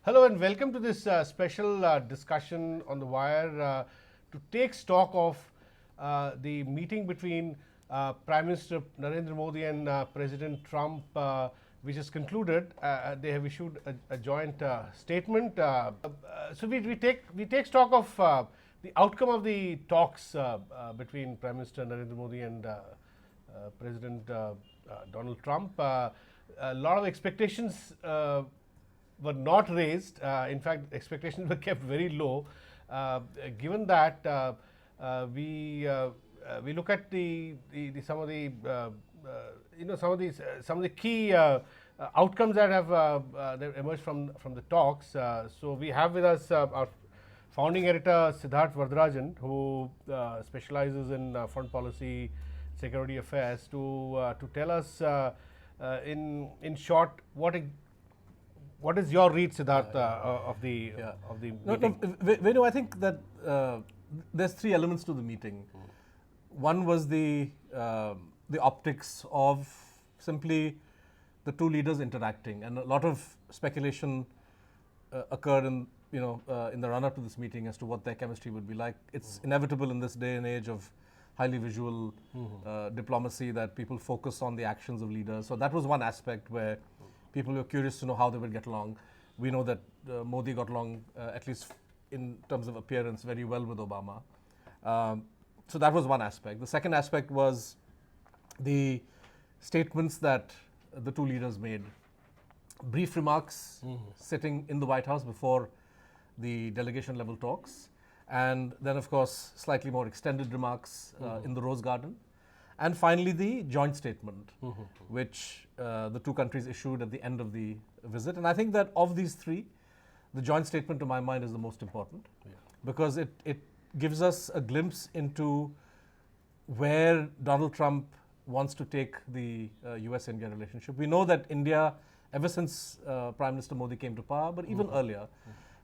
Hello and welcome to this special discussion on the wire to take stock of the meeting between Prime Minister Narendra Modi and President Trump, which is concluded. They have issued a joint statement. So we take stock of the outcome of the talks between Prime Minister Narendra Modi and President Donald Trump. A lot of expectations were not raised. In fact, expectations were kept very low. Given that we look at some of the key outcomes that have that emerged from the talks. So we have with us our founding editor Siddharth Varadarajan, who specializes in foreign policy, security affairs, to tell us in short what is your read, Siddharth, of the meeting? Venu, I think that there's three elements to the meeting. One was the optics of simply the two leaders interacting, and a lot of speculation occurred in the run-up to this meeting as to what their chemistry would be like. It's inevitable in this day and age of highly visual diplomacy that people focus on the actions of leaders. So that was one aspect where people were curious to know how they would get along. We know that Modi got along, at least in terms of appearance, very well with Obama. So that was one aspect. The second aspect was the statements that the two leaders made. Brief remarks sitting in the White House before the delegation level talks. And then, of course, slightly more extended remarks in the Rose Garden. And finally, the joint statement, which the two countries issued at the end of the visit. And I think that of these three, the joint statement, to my mind, is the most important, because it gives us a glimpse into where Donald Trump wants to take the US-India relationship. We know that India, ever since Prime Minister Modi came to power, but even earlier,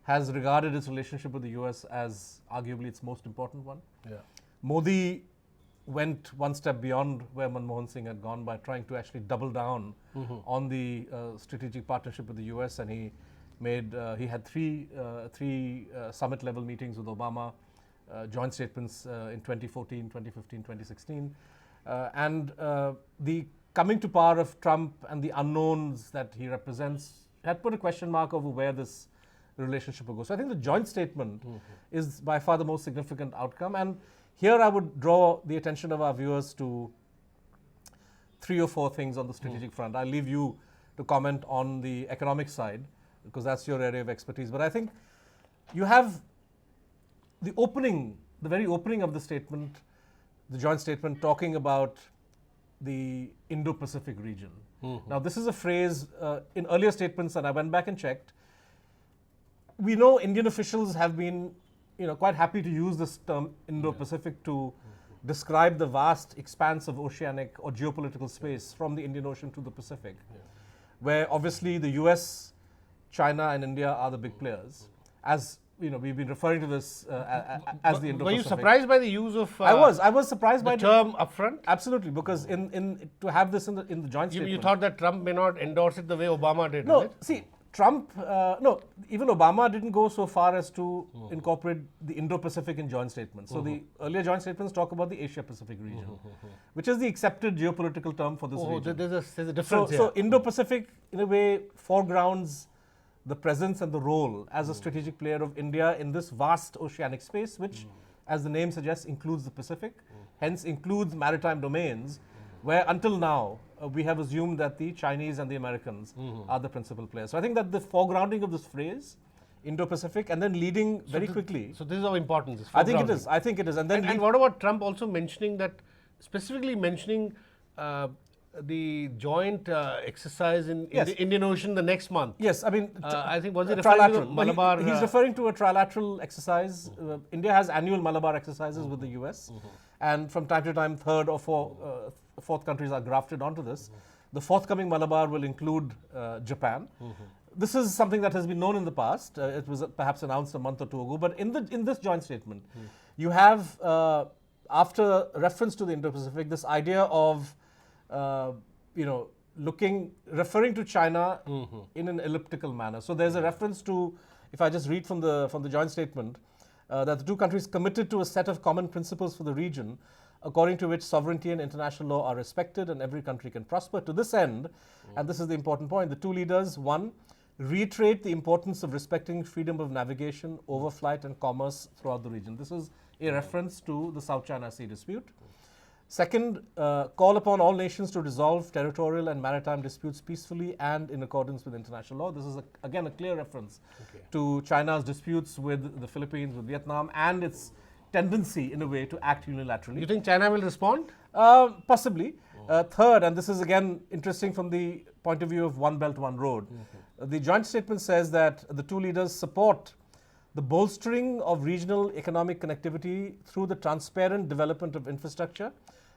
has regarded its relationship with the US as arguably its most important one. Modi went one step beyond where Manmohan Singh had gone by trying to actually double down on the strategic partnership with the US, and he had three summit level meetings with Obama, joint statements in 2014, 2015, 2016, and the coming to power of Trump and the unknowns that he represents had put a question mark over where this relationship will go. So I think the joint statement is by far the most significant outcome, and here I would draw the attention of our viewers to three or four things on the strategic front. I'll leave you to comment on the economic side, because that's your area of expertise. But I think you have the very opening of the statement, the joint statement, talking about the Indo-Pacific region. Now, this is a phrase in earlier statements, and I went back and checked. We know Indian officials have been quite happy to use this term Indo-Pacific to describe the vast expanse of oceanic or geopolitical space from the Indian Ocean to the Pacific, where obviously the US, China and India are the big players. As we've been referring to this as the Indo-Pacific. Were you surprised by the use of I was surprised by the term upfront? Absolutely, because in to have this in the joint statement. You thought that Trump may not endorse it the way Obama did, No, is it? see, Trump, even Obama didn't go so far as to incorporate the Indo-Pacific in joint statements. So the earlier joint statements talk about the Asia-Pacific region, which is the accepted geopolitical term for this region. There's a difference here. So Indo-Pacific, in a way, foregrounds the presence and the role as a strategic player of India in this vast oceanic space, which, as the name suggests, includes the Pacific, hence includes maritime domains, where until now we have assumed that the Chinese and the Americans are the principal players. So I think that the foregrounding of this phrase, Indo-Pacific, and then leading very quickly. So this is how important this is. I think it is. And then and what about Trump also specifically mentioning the joint exercise in the Indian Ocean the next month? Yes, I mean, I think was it referring to the Malabar? He's referring to a trilateral exercise. India has annual Malabar exercises with the US, and from time to time, third or fourth countries are grafted onto this. The forthcoming Malabar will include Japan. This is something that has been known in the past. It was perhaps announced a month or two ago, but in this joint statement, you have, after reference to the Indo-Pacific, this idea of referring to China in an elliptical manner. So there's a reference to, if I just read from the joint statement, that the two countries committed to a set of common principles for the region, according to which sovereignty and international law are respected and every country can prosper. To this end, and this is the important point, the two leaders, one, reiterate the importance of respecting freedom of navigation, overflight and commerce throughout the region. This is a reference to the South China Sea dispute. Second, call upon all nations to resolve territorial and maritime disputes peacefully and in accordance with international law. This is, again, a clear reference to China's disputes with the Philippines, with Vietnam, and its tendency, in a way, to act unilaterally. You think China will respond? Possibly. Third, and this is, again, interesting from the point of view of One Belt, One Road, the joint statement says that the two leaders support the bolstering of regional economic connectivity through the transparent development of infrastructure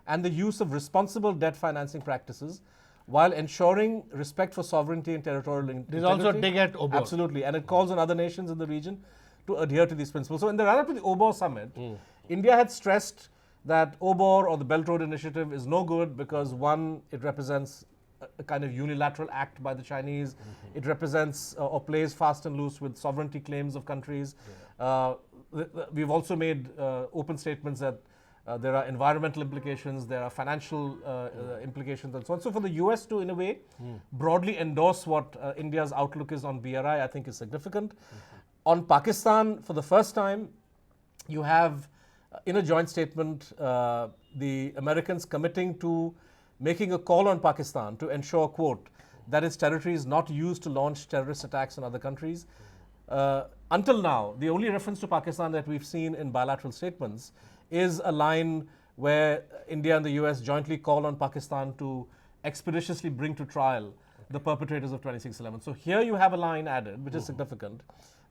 and the use of responsible debt financing practices while ensuring respect for sovereignty and territorial integrity. There's also a dig at OBOR. Absolutely. And it calls on other nations in the region to adhere to these principles. So in the run-up to the OBOR summit, India had stressed that OBOR, or the Belt Road Initiative, is no good because, one, it represents a kind of unilateral act by the Chinese. It represents or plays fast and loose with sovereignty claims of countries. We've also made open statements that there are environmental implications, there are financial implications and so on. So for the US to, in a way, broadly endorse what India's outlook is on BRI, I think is significant. On Pakistan, for the first time, you have, in a joint statement, the Americans committing to making a call on Pakistan to ensure, quote, that its territory is not used to launch terrorist attacks on other countries. Until now, the only reference to Pakistan that we've seen in bilateral statements is a line where India and the US jointly call on Pakistan to expeditiously bring to trial the perpetrators of 26/11. So here you have a line added, which is significant,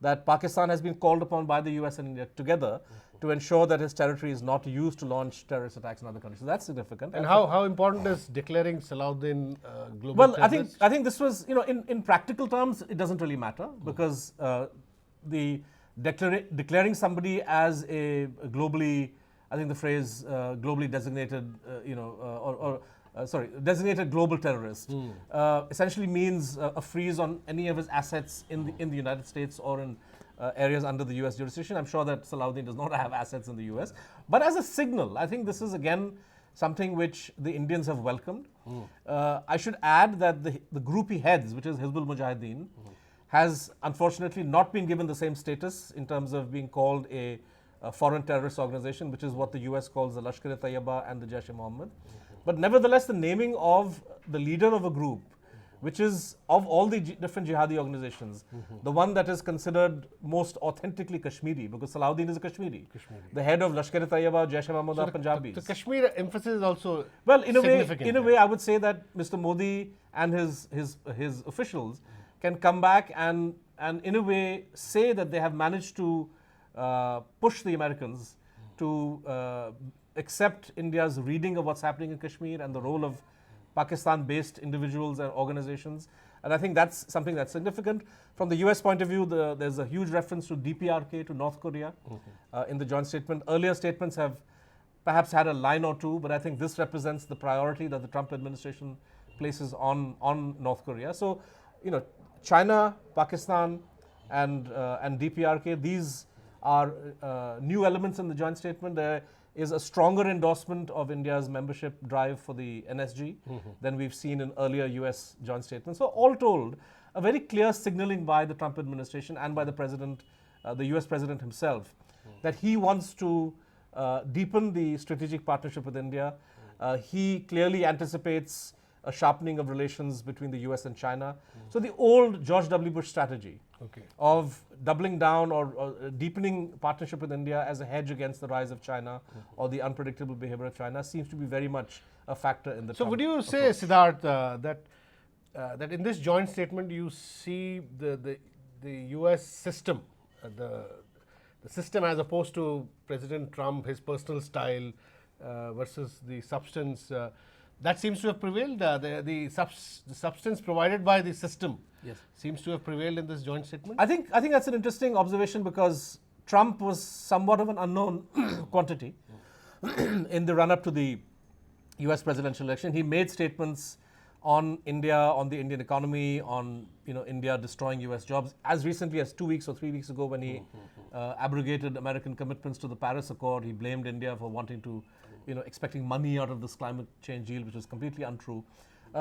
that Pakistan has been called upon by the US and India together to ensure that its territory is not used to launch terrorist attacks in other countries. So that's significant. And how important is declaring Salahuddin global Well, terrorist? I think this was, in practical terms, it doesn't really matter because the declaring somebody as a globally, I think the phrase globally designated, designated global terrorist essentially means a freeze on any of his assets in the United States or in areas under the US jurisdiction. I'm sure that Salahuddin does not have assets in the US. But as a signal, I think this is, again, something which the Indians have welcomed. I should add that the group he heads, which is Hizbul Mujahideen, has unfortunately not been given the same status in terms of being called a foreign terrorist organization, which is what the US calls the Lashkar-e-Taiba and the Jaish-e-Mohammed. But nevertheless, the naming of the leader of a group, which is, of all the different jihadi organizations, the one that is considered most authentically Kashmiri, because Salahuddin is a Kashmiri. The head of Lashkar-e-Taiba, Jaish-e-Mohammed are Punjabis. The Kashmir emphasis is also well, in significant. a way, I would say that Mr. Modi and his officials can come back and in a way say that they have managed to push the Americans to accept India's reading of what's happening in Kashmir and the role of Pakistan-based individuals and organizations. And I think that's something that's significant. From the US point of view, there's a huge reference to DPRK, to North Korea, in the joint statement. Earlier statements have perhaps had a line or two, but I think this represents the priority that the Trump administration places on North Korea. So, China, Pakistan, and DPRK, these are new elements in the joint statement. There is a stronger endorsement of India's membership drive for the NSG than we've seen in earlier US joint statements. So all told, a very clear signaling by the Trump administration and by the president, the US president himself, that he wants to deepen the strategic partnership with India. He clearly anticipates a sharpening of relations between the US and China. So the old George W. Bush strategy of doubling down or deepening partnership with India as a hedge against the rise of China or the unpredictable behavior of China seems to be very much a factor in the So Trump would you say, Siddharth, that in this joint statement you see the US system, the system as opposed to President Trump, his personal style versus the substance, that seems to have prevailed? The substance provided by the system seems to have prevailed in this joint statement? I think that's an interesting observation because Trump was somewhat of an unknown quantity in the run-up to the US presidential election. He made statements on India, on the Indian economy, on India destroying US jobs. As recently as 2 weeks or 3 weeks ago, when he abrogated American commitments to the Paris Accord, he blamed India for wanting to, expecting money out of this climate change deal, which was completely untrue.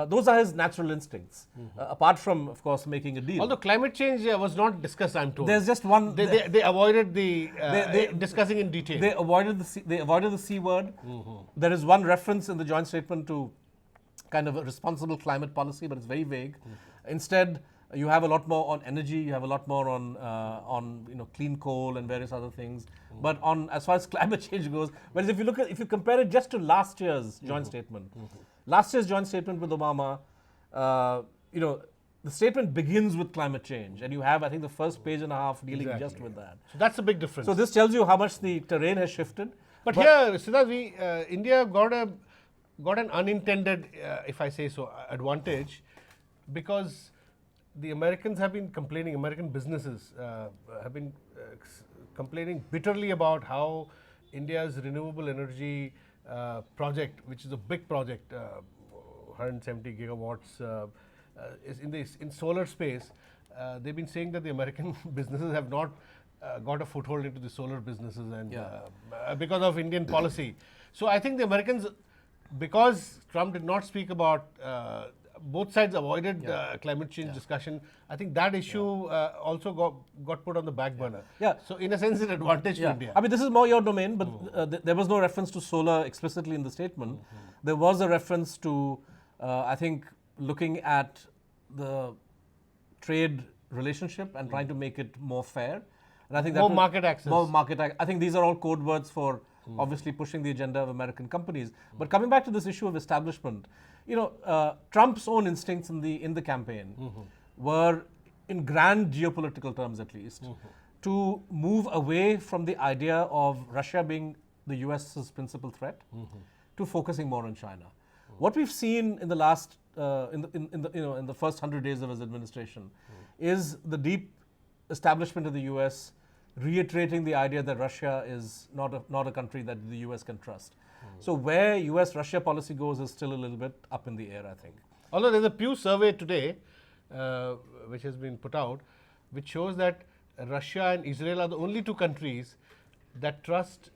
Those are his natural instincts, apart from, of course, making a deal. Although climate change was not discussed, I'm told. There's just one. They avoided the discussing in detail. They avoided the C word. There is one reference in the joint statement to kind of a responsible climate policy, but it's very vague. Instead, you have a lot more on energy. You have a lot more on clean coal and various other things. But on as far as climate change goes, whereas if you compare it just to last year's joint statement. Last year's joint statement with Obama, the statement begins with climate change, and you have, I think, the first page and a half dealing just with that. So that's a big difference. So this tells you how much the terrain has shifted. But here, Siddharth, India got an unintended, if I say so, advantage, because the Americans have been complaining. American businesses have been complaining bitterly about how India's renewable energy project, which is a big project, 170 gigawatts, is in solar space. They've been saying that the American businesses have not got a foothold into the solar businesses, and because of Indian policy. So I think the Americans, because Trump did not speak about, both sides avoided climate change discussion. I think that issue also got put on the back burner. So in a sense, an advantage to India. I mean, this is more your domain, but there was no reference to solar explicitly in the statement. There was a reference to, I think, looking at the trade relationship and trying to make it more fair. And I think more market access. More market access. I think these are all code words for obviously pushing the agenda of American companies. But coming back to this issue of establishment, Trump's own instincts in the campaign were, in grand geopolitical terms at least, to move away from the idea of Russia being the US's principal threat to focusing more on China. What we've seen in the last, in the first 100 days of his administration, is the deep establishment of the US reiterating the idea that Russia is not a country that the US can trust. So where US-Russia policy goes is still a little bit up in the air, I think. Although there's a Pew survey today, which has been put out, which shows that Russia and Israel are the only two countries that trust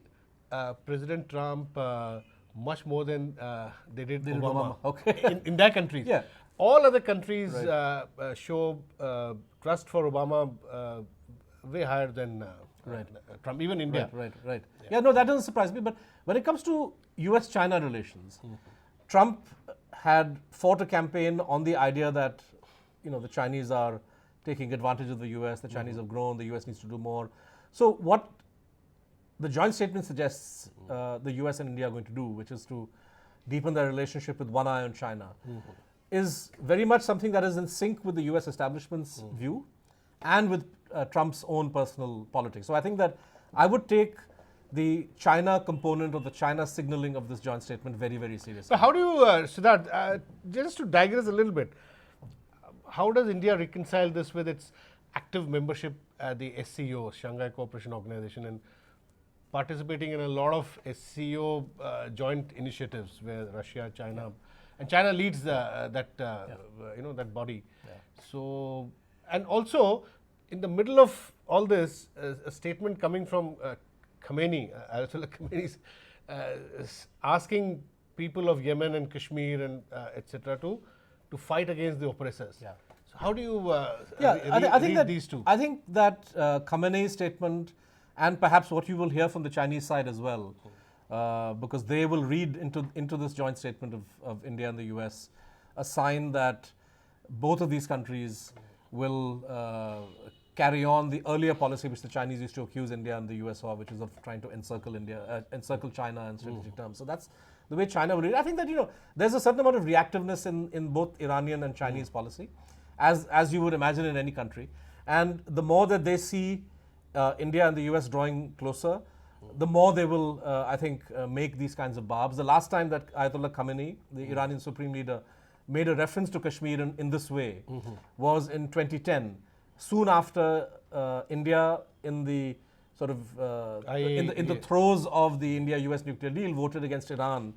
President Trump much more than they did Obama. Okay. in their countries. All other countries show trust for Obama way higher than Trump, even India. Right. Yeah, no, that doesn't surprise me. But when it comes to US-China relations, Trump had fought a campaign on the idea that, the Chinese are taking advantage of the US, the Chinese have grown, the US needs to do more. So what the joint statement suggests the US and India are going to do, which is to deepen their relationship with one eye on China, is very much something that is in sync with the US establishment's view and with Trump's own personal politics. So I think that I would take the China component or the China signaling of this joint statement very, very seriously. So how do you, Siddharth, just to digress a little bit, how does India reconcile this with its active membership at the SCO, Shanghai Cooperation Organization, and participating in a lot of SCO joint initiatives where Russia, China, and China leads that body. So, and also in the middle of all this, a statement coming from Khamenei, Ayatollah Khamenei, asking people of Yemen and Kashmir and etc. to fight against the oppressors. So how do you read these two? I think that Khamenei's statement, and perhaps what you will hear from the Chinese side as well, because they will read into this joint statement of India and the US a sign that both of these countries will carry on the earlier policy which the Chinese used to accuse India and the US of, which is of trying to encircle China in strategic terms. So that's the way China will read it. I think that there's a certain amount of reactiveness in both Iranian and Chinese policy, as you would imagine in any country. And the more that they see India and the US drawing closer, the more they will, I think, make these kinds of barbs. The last time that Ayatollah Khamenei, the Iranian supreme leader, made a reference to Kashmir in this way was in 2010, soon after India, in the sort of in the yeah. throes of the India-US nuclear deal, voted against Iran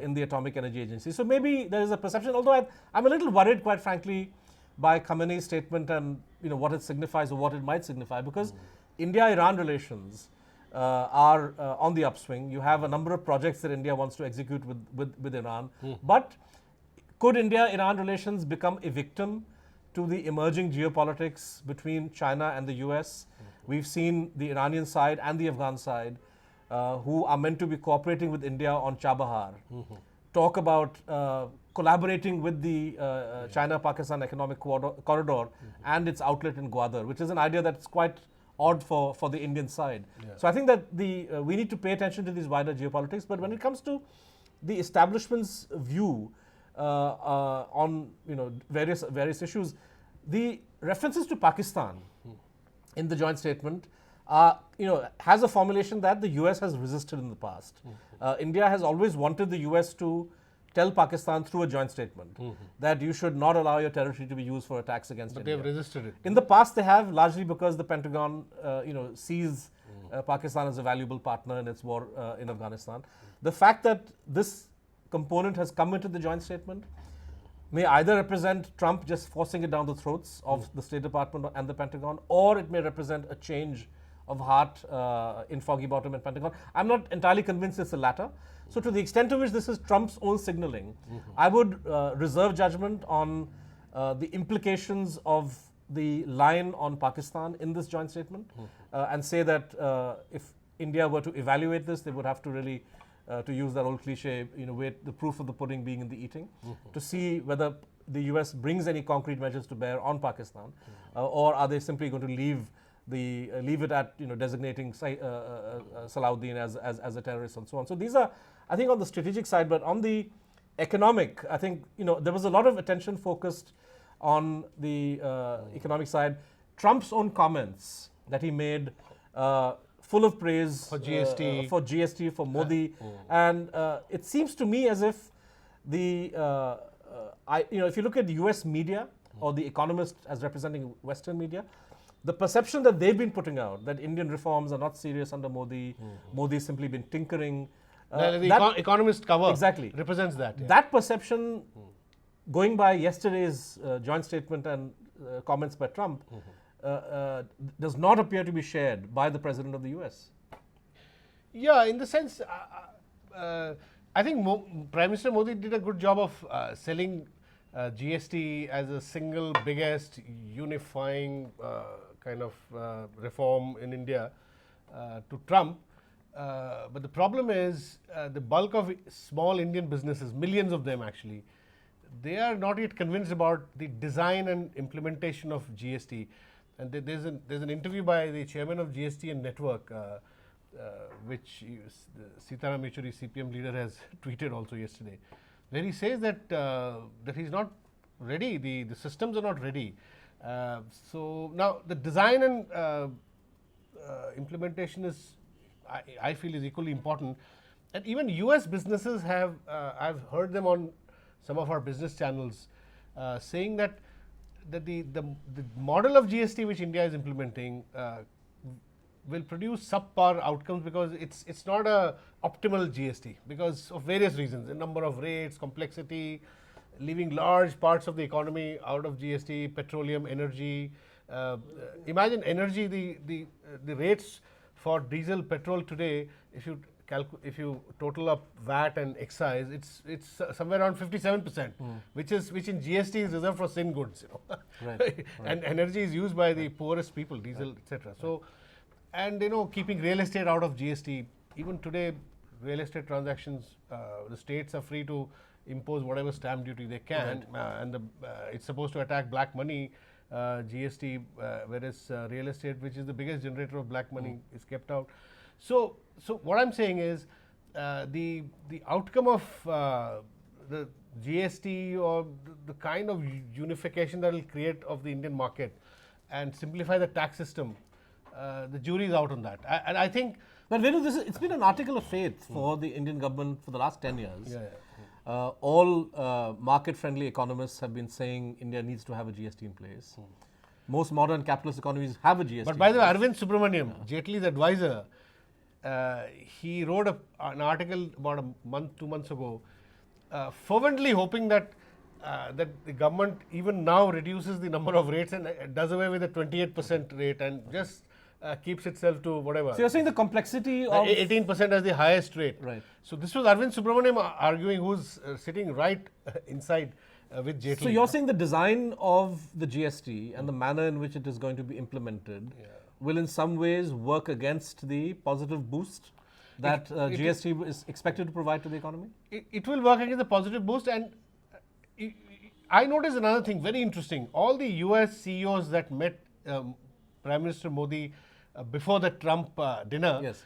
in the Atomic Energy Agency. So maybe there is a perception, although I'm a little worried, quite frankly, by Khamenei's statement and what it signifies or what it might signify, because India-Iran relations are on the upswing. You have a number of projects that India wants to execute with Iran, but could India-Iran relations become a victim to the emerging geopolitics between China and the US? We've seen the Iranian side and the Afghan side, who are meant to be cooperating with India on Chabahar, talk about collaborating with the China-Pakistan Economic Corridor and its outlet in Gwadar, which is an idea that's quite odd for the Indian side. So I think that we need to pay attention to these wider geopolitics. But when it comes to the establishment's view on various issues, the references to Pakistan in the joint statement has a formulation that the US has resisted in the past. India has always wanted the US to tell Pakistan through a joint statement that you should not allow your territory to be used for attacks against India. But they've resisted it. In the past, they have, largely because the Pentagon, sees Pakistan as a valuable partner in its war in Afghanistan. The fact that this component has come into the joint statement may either represent Trump just forcing it down the throats of the State Department and the Pentagon, or it may represent a change of heart in Foggy Bottom and Pentagon. I'm not entirely convinced it's the latter. So to the extent to which this is Trump's own signaling, I would reserve judgment on the implications of the line on Pakistan in this joint statement and say that if India were to evaluate this, they would have to really, to use that old cliche, wait the proof of the pudding being in the eating, to see whether the US brings any concrete measures to bear on Pakistan, or are they simply going to leave it at designating Salahuddin as a terrorist and so on. So these are, I think, on the strategic side. But on the economic, I think there was a lot of attention focused on the economic side. Trump's own comments that he made, full of praise for GST, for Modi, and it seems to me as if if you look at the US media or the Economist as representing Western media, the perception that they've been putting out that Indian reforms are not serious under Modi, Modi's simply been tinkering. The Economist cover exactly represents that. Yeah. That perception, going by yesterday's joint statement and comments by Trump, does not appear to be shared by the President of the US. Yeah, in the sense, I think Prime Minister Modi did a good job of selling GST as a single biggest unifying kind of reform in India to Trump. But the problem is the bulk of small Indian businesses, millions of them actually, they are not yet convinced about the design and implementation of GST. And there's an interview by the chairman of GST and Network, which Sitaram Yechuri, CPM leader, has tweeted also yesterday, where he says that that he's not ready. The systems are not ready. So now the design and implementation is, I feel, is equally important. And even US businesses have, I've heard them on some of our business channels saying that the model of GST which India is implementing will produce subpar outcomes, because it's not a optimal GST because of various reasons, a number of rates, complexity, leaving large parts of the economy out of GST, petroleum, energy. Imagine energy, the rates for diesel, petrol today, if you total up VAT and excise, it's somewhere around 57%, which in GST is reserved for sin goods, Right. And energy is used by the poorest people, diesel, etc. So, and keeping real estate out of GST, even today, real estate transactions, the states are free to impose whatever stamp duty they can, and it's supposed to attack black money, GST, whereas real estate, which is the biggest generator of black money, is kept out. So what I'm saying is the outcome of the GST or the kind of unification that will create of the Indian market and simplify the tax system, the jury is out on that. And I think. But Venu, it's been an article of faith for the Indian government for the last 10 years. Yeah. All market-friendly economists have been saying India needs to have a GST in place. Most modern capitalist economies have a GST. But by the way, Arvind Subramaniam, Jaitley's advisor, he wrote an article about a month, 2 months ago, fervently hoping that that the government even now reduces the number of rates and does away with the 28% rate and just keeps itself to whatever. So you're saying the complexity of 18% as the highest rate. Right. So this was Arvind Subramaniam arguing, who's sitting right inside with Jaitley. So you're saying the design of the GST and the manner in which it is going to be implemented will in some ways work against the positive boost that GST is expected to provide to the economy? It will work against the positive boost, and I noticed another thing very interesting. All the US CEOs that met Prime Minister Modi before the Trump dinner, Yes.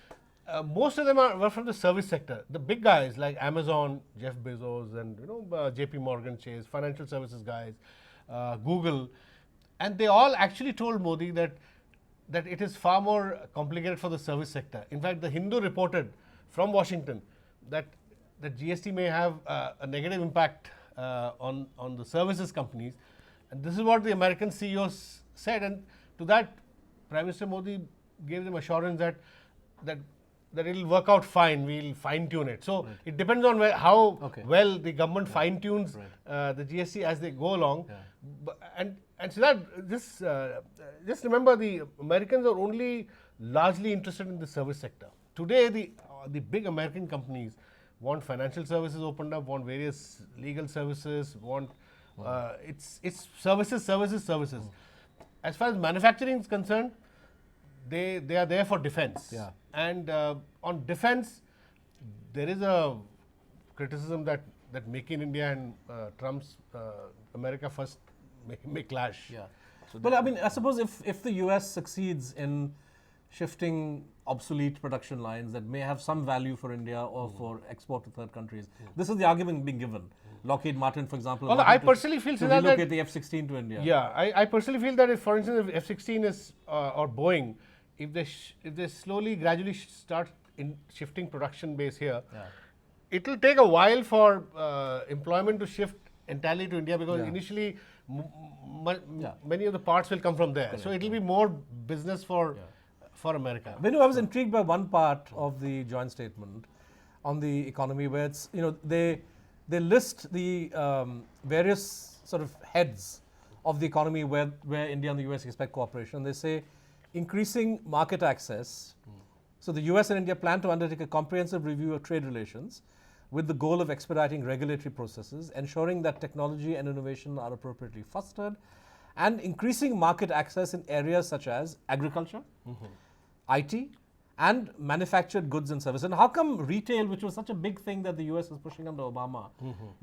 most of them were from the service sector. The big guys like Amazon, Jeff Bezos, and JP Morgan Chase, financial services guys, Google, and they all actually told Modi that it is far more complicated for the service sector. In fact, the Hindu reported from Washington that the GST may have a negative impact on the services companies, and this is what the American CEOs said. And to that, Prime Minister Modi gave them assurance that it will work out fine. We'll fine tune it. So it depends on how well the government fine tunes the GST as they go along. And so that just remember, the Americans are only largely interested in the service sector. Today, the big American companies want financial services opened up, want various legal services, want it's services. As far as manufacturing is concerned, they are there for defense. Yeah. And on defense, there is a criticism that Make in India and Trump's America First may clash. Yeah. So well, I mean, I suppose if the US succeeds in shifting obsolete production lines that may have some value for India or for export to third countries, this is the argument being given. Lockheed Martin, for example, well, I personally feel to relocate the F-16 to India. Yeah, I personally feel that if, for instance, if F-16 is or Boeing, if they slowly, gradually start shifting production base here, it will take a while for employment to shift entirely to India, because initially many of the parts will come from there. Correct. So it will be more business for America. Venu, I was intrigued by one part of the joint statement on the economy, where it's, they list the various sort of heads of the economy where India and the US expect cooperation. They say increasing market access. So the US and India plan to undertake a comprehensive review of trade relations with the goal of expediting regulatory processes, ensuring that technology and innovation are appropriately fostered, and increasing market access in areas such as agriculture, IT, and manufactured goods and services. And how come retail, which was such a big thing that the US was pushing under Obama,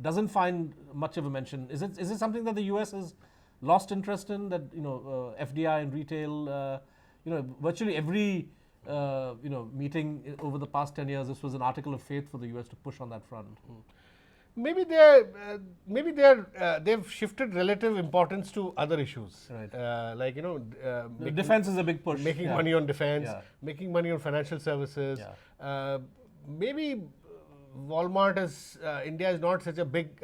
doesn't find much of a mention? Is it something that the US has lost interest in, that FDI and retail, virtually every meeting over the past 10 years, this was an article of faith for the US to push on that front? Maybe they've shifted relative importance to other issues. Right. Like defense is a big push. Making money on defense, making money on financial services. Maybe Walmart India is not such a big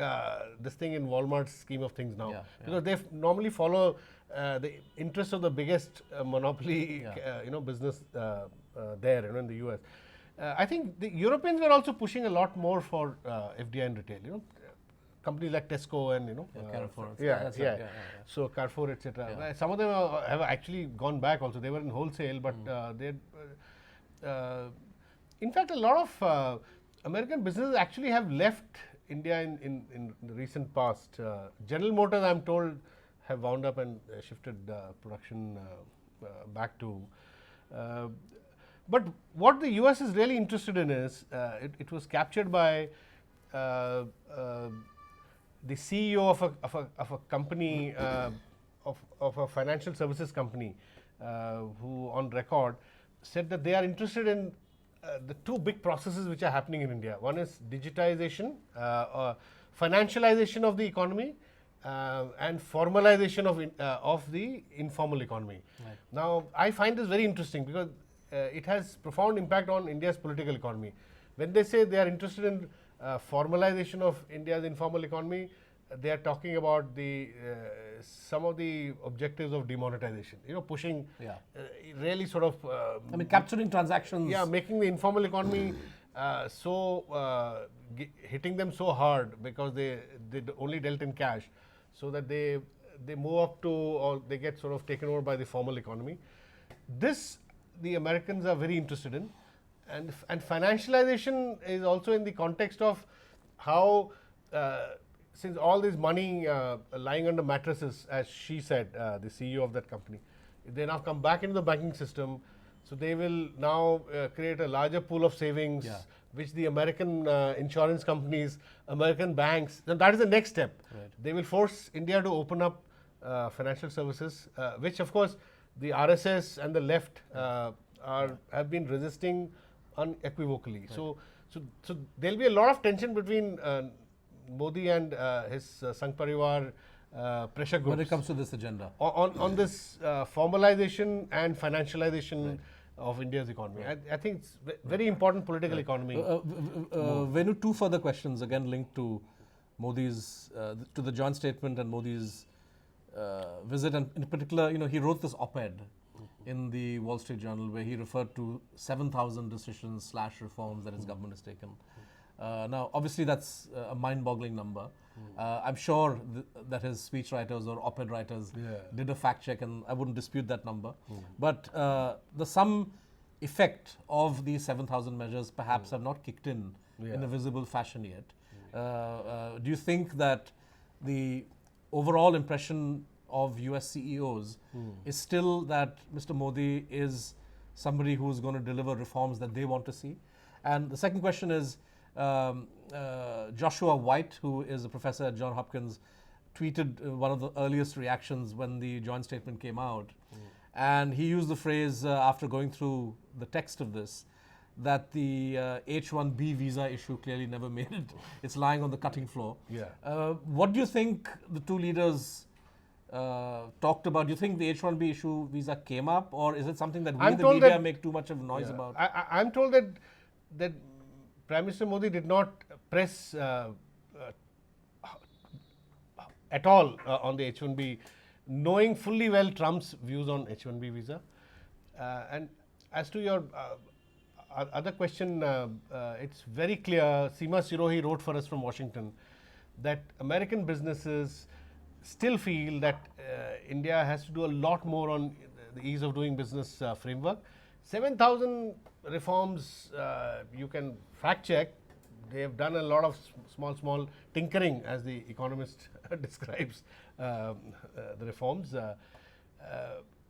this thing in Walmart's scheme of things now, because they normally follow the interest of the biggest monopoly business there in the US. I think the Europeans were also pushing a lot more for FDI and retail. Companies like Tesco and Carrefour. So Carrefour, etc. Some of them have actually gone back also. They were in wholesale, but in fact, a lot of American businesses actually have left India in the recent past. General Motors, I'm told, have wound up and shifted production back to. But what the US is really interested in is, it was captured by the CEO of a company, of a financial services company, who on record said that they are interested in the two big processes which are happening in India. One is digitization, financialization of the economy, and formalization of the informal economy. Right. Now, I find this very interesting because it has profound impact on India's political economy. When they say they are interested in formalization of India's informal economy, they are talking about the some of the objectives of demonetization. Pushing, Yeah. really sort of. I mean, capturing transactions. Yeah, making the informal economy hitting them so hard because they only dealt in cash, so that they move up to, or they get sort of taken over by the formal economy. This the Americans are very interested in, and financialization is also in the context of how since all this money lying under mattresses, as she said, the CEO of that company, they now come back into the banking system. So they will now create a larger pool of savings, Yeah. which the American insurance companies, American banks, and that is the next step. Right. They will force India to open up financial services, which of course the RSS and the left have been resisting unequivocally. Right. So there will be a lot of tension between Modi and his Sangh Parivar pressure groups When it comes to this agenda. on this formalization and financialization of India's economy. I think it's very important political economy. Venu, two further questions, again linked to Modi's, to the joint statement and Modi's visit, and in particular, he wrote this op-ed in the Wall Street Journal where he referred to 7,000 decisions / reforms that his government has taken. Now, obviously, that's a mind-boggling number. I'm sure that his speechwriters or op-ed writers did a fact check, and I wouldn't dispute that number. But the sum effect of these 7,000 measures perhaps have not kicked in a visible fashion yet. Do you think that the overall impression of US CEOs is still that Mr. Modi is somebody who's going to deliver reforms that they want to see? And the second question is, Joshua White, who is a professor at Johns Hopkins, tweeted one of the earliest reactions when the joint statement came out. And he used the phrase, after going through the text of this, that the H-1B visa issue clearly never made it. It's lying on the cutting floor. What do you think the two leaders talked about? Do you think the H-1B issue visa came up, or is it something that we, the media, make too much of noise about? I'm told that Prime Minister Modi did not press at all on the H-1B, knowing fully well Trump's views on H-1B visa. And as to your other question, it's very clear. Seema Sirohi wrote for us from Washington that American businesses still feel that India has to do a lot more on the ease of doing business framework. 7,000 reforms, you can fact check. They have done a lot of small tinkering, as the Economist describes the reforms.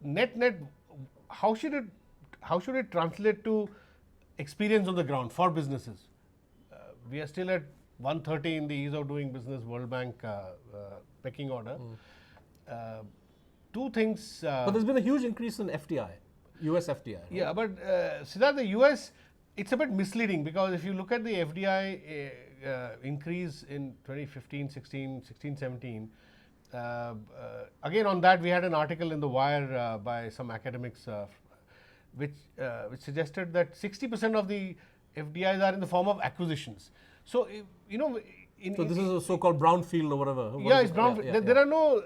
Net, how should it translate to experience on the ground for businesses? We are still at 130 in the ease of doing business World Bank pecking order. Two things. But there's been a huge increase in FDI, US FDI. Right? Yeah, but Siddharth, the US, it's a bit misleading, because if you look at the FDI increase in 2015, 16, 17, again on that we had an article in the Wire by some academics which suggested that 60% of the FDIs are in the form of acquisitions. So, so this is a so-called brownfield or whatever. Yeah, it's brownfield. There are no.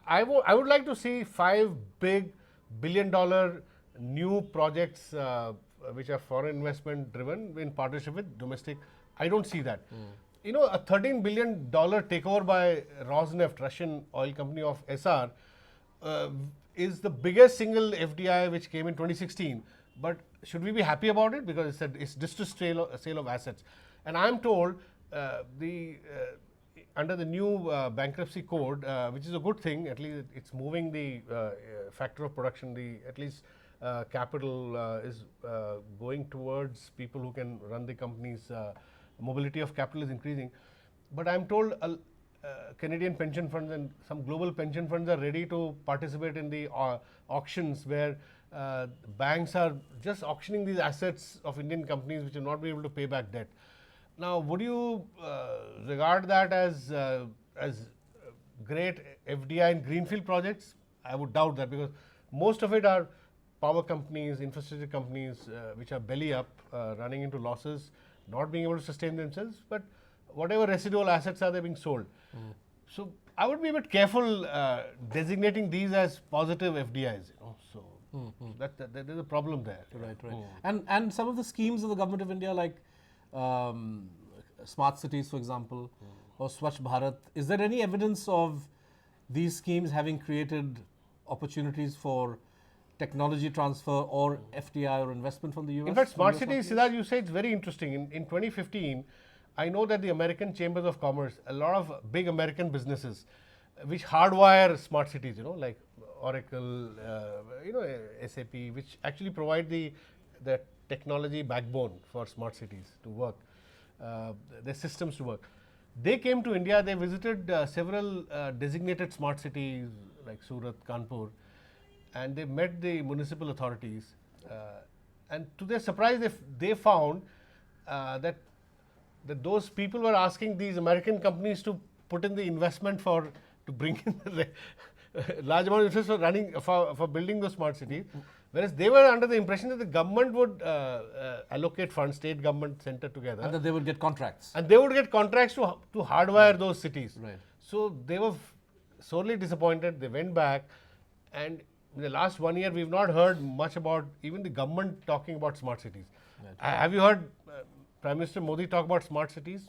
I would like to see 5 big billion-dollar new projects which are foreign investment driven in partnership with domestic. I don't see that. A $13 billion takeover by Rosneft, Russian oil company of SR, is the biggest single FDI which came in 2016. But should we be happy about it? Because it's distressed sale of assets. And I am told under the new bankruptcy code, which is a good thing, at least it's moving the factor of production, at least capital is going towards people who can run the companies. Mobility of capital is increasing. But I am told Canadian pension funds and some global pension funds are ready to participate in the auctions where banks are just auctioning these assets of Indian companies which will not be able to pay back debt. Now, would you regard that as great FDI in greenfield projects? I would doubt that, because most of it are power companies, infrastructure companies which are belly up, running into losses, not being able to sustain themselves, but whatever residual assets are, they being sold. So I would be a bit careful designating these as positive FDIs. So there's a problem there. Right. And some of the schemes of the government of India, like smart cities, for example, or Swachh Bharat, is there any evidence of these schemes having created opportunities for technology transfer or FDI or investment from the US? In fact, smart US cities, Siddharth, you say it's very interesting. In 2015, I know that the American Chambers of Commerce, a lot of big American businesses, which hardwire smart cities, like Oracle, SAP, which actually provide the technology backbone for smart cities to work, their systems to work. They came to India, they visited several designated smart cities like Surat, Kanpur, and they met the municipal authorities. And to their surprise, they found that those people were asking these American companies to put in the investment to bring in the large amount of interest for for building those smart cities, whereas they were under the impression that the government would allocate funds, state government, center together, and that they would get contracts. And they would get contracts to hardwire those cities. Right. So they were sorely disappointed. They went back, and in the last 1 year, we've not heard much about even the government talking about smart cities. Right. Have you heard Prime Minister Modi talk about smart cities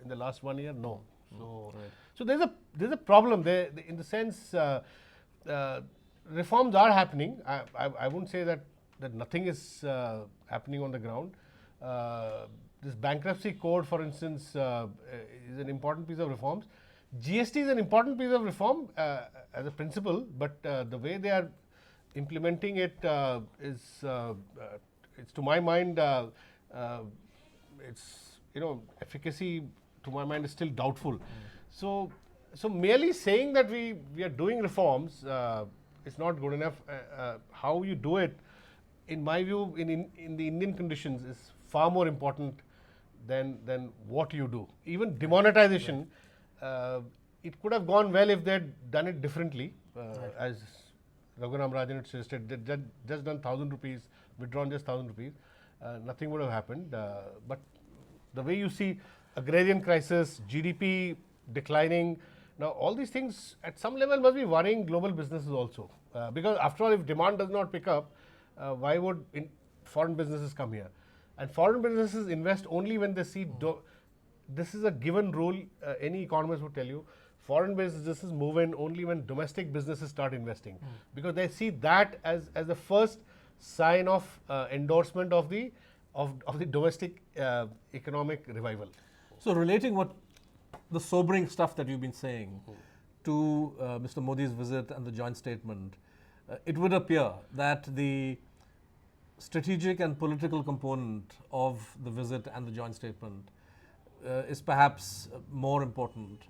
in the last 1 year? No. So there's a problem there in the sense reforms are happening. I wouldn't say that nothing is happening on the ground. This bankruptcy code, for instance, is an important piece of reforms. GST is an important piece of reform as a principle, but the way they are implementing it is, it's to my mind, its efficacy to my mind is still doubtful. So merely saying that we are doing reforms is not good enough. How you do it, in my view, in the Indian conditions, is far more important than what you do. Even demonetization, it could have gone well if they had done it differently, as Raghuram Rajan had suggested. They just done 1,000 rupees, withdrawn just 1,000 rupees, nothing would have happened. But the way you see agrarian crisis, GDP declining, now all these things at some level must be worrying global businesses also. Because after all, if demand does not pick up, why would foreign businesses come here? And foreign businesses invest only when they see, this is a given rule, any economist would tell you, foreign businesses move in only when domestic businesses start investing. Because they see that as the first sign of endorsement of the domestic economic revival. So relating the sobering stuff that you've been saying to Mr. Modi's visit and the joint statement, it would appear that the strategic and political component of the visit and the joint statement is perhaps more important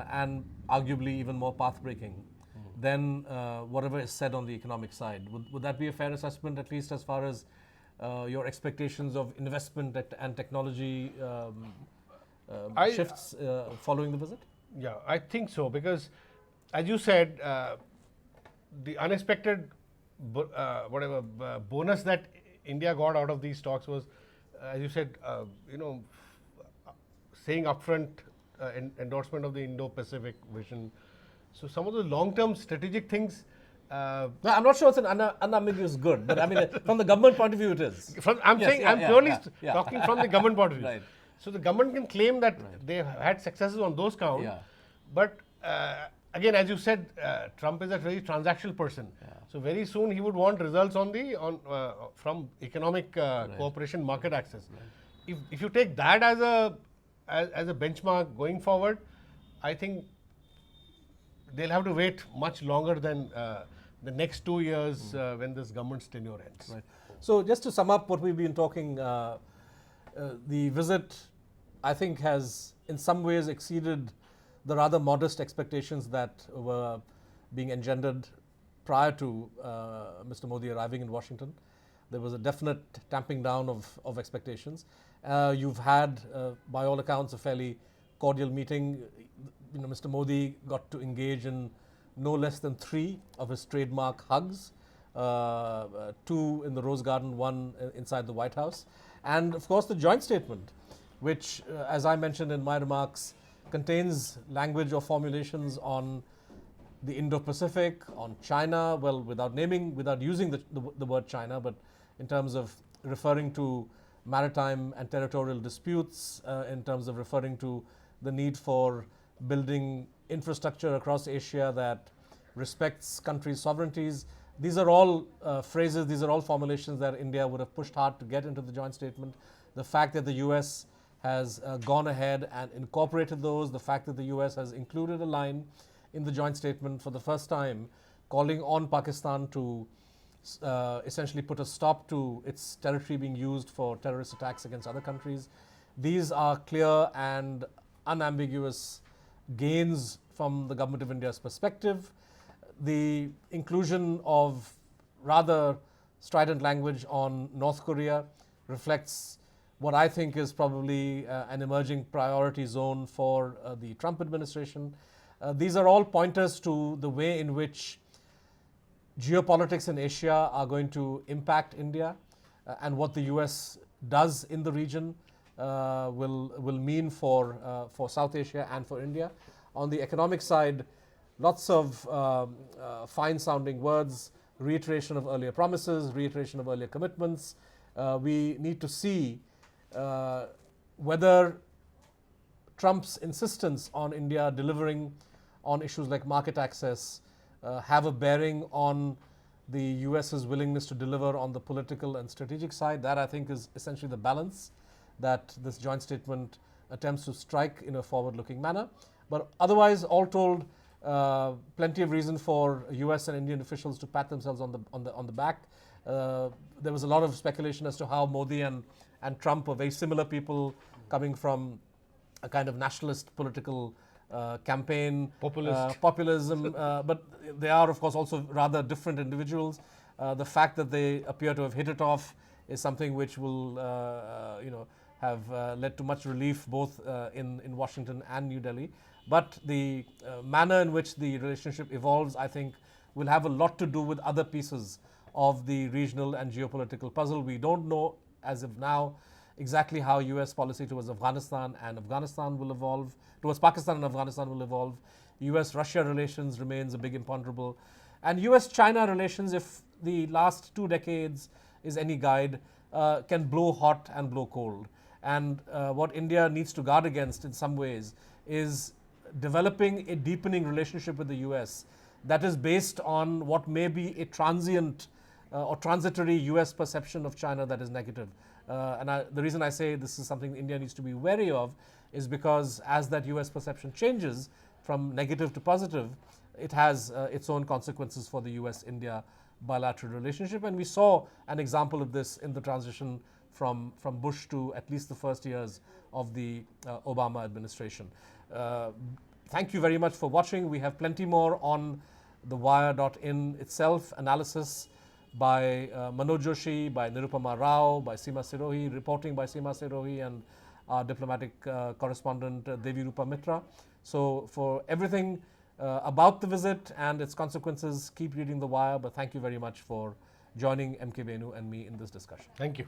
and arguably even more path-breaking than whatever is said on the economic side. Would that be a fair assessment, at least as far as your expectations of investment and technology shifts following the visit? Yeah, I think so, because as you said, the unexpected bonus that India got out of these talks was, as you said, saying upfront endorsement of the Indo-Pacific vision. So some of the long-term strategic things. No, I'm not sure it's an unambiguous good, but I mean, from the government point of view, it is. I'm purely talking from the government point of view. Right. So the government can claim that they had successes on those counts, but again, as you said, Trump is a very transactional person. So very soon he would want results from economic cooperation, market access. If you take that as a benchmark going forward, I think they'll have to wait much longer than the next 2 years when this government's tenure ends. Right. So just to sum up what we've been talking, the visit, I think, has in some ways exceeded the rather modest expectations that were being engendered prior to Mr. Modi arriving in Washington. There was a definite tamping down of expectations. You've had, by all accounts, a fairly cordial meeting. Mr. Modi got to engage in no less than 3 of his trademark hugs, 2 in the Rose Garden, 1 inside the White House. And of course, the joint statement, which, as I mentioned in my remarks, contains language or formulations on the Indo-Pacific, on China, well, without using the word China, but in terms of referring to maritime and territorial disputes, in terms of referring to the need for building infrastructure across Asia that respects countries' sovereignties. These are all phrases, these are all formulations that India would have pushed hard to get into the joint statement. The fact that the US has gone ahead and incorporated those, the fact that the US has included a line in the joint statement for the first time calling on Pakistan to essentially put a stop to its territory being used for terrorist attacks against other countries. These are clear and unambiguous gains from the Government of India's perspective. The inclusion of rather strident language on North Korea reflects what I think is probably an emerging priority zone for the Trump administration. These are all pointers to the way in which geopolitics in Asia are going to impact India, and what the US does in the region will mean for South Asia and for India. On the economic side, lots of fine-sounding words, reiteration of earlier promises, reiteration of earlier commitments. We need to see whether Trump's insistence on India delivering on issues like market access have a bearing on the US's willingness to deliver on the political and strategic side. That, I think, is essentially the balance that this joint statement attempts to strike in a forward-looking manner. But otherwise, all told, plenty of reason for US and Indian officials to pat themselves on the back. There was a lot of speculation as to how Modi and Trump are very similar people coming from a kind of nationalist political campaign, populism, but they are, of course, also rather different individuals. The fact that they appear to have hit it off is something which will, have led to much relief both in Washington and New Delhi. But the manner in which the relationship evolves, I think, will have a lot to do with other pieces of the regional and geopolitical puzzle. We don't know, as of now, exactly how US policy towards Afghanistan will evolve, towards Pakistan and Afghanistan will evolve. US-Russia relations remains a big imponderable. And US-China relations, if the last 2 decades is any guide, can blow hot and blow cold. And what India needs to guard against in some ways is developing a deepening relationship with the US that is based on what may be a transient or transitory US perception of China that is negative. The reason I say this is something India needs to be wary of is because as that US perception changes from negative to positive, it has its own consequences for the US-India bilateral relationship. And we saw an example of this in the transition from Bush to at least the first years of the Obama administration. Thank you very much for watching. We have plenty more on the wire.in itself, analysis by Manoj Joshi, by Nirupama Rao, by Seema Sirohi, reporting by Seema Sirohi, and our diplomatic correspondent Devi Rupa Mitra. So for everything about the visit and its consequences, keep reading The Wire. But thank you very much for joining M.K. Venu and me in this discussion. Thank you.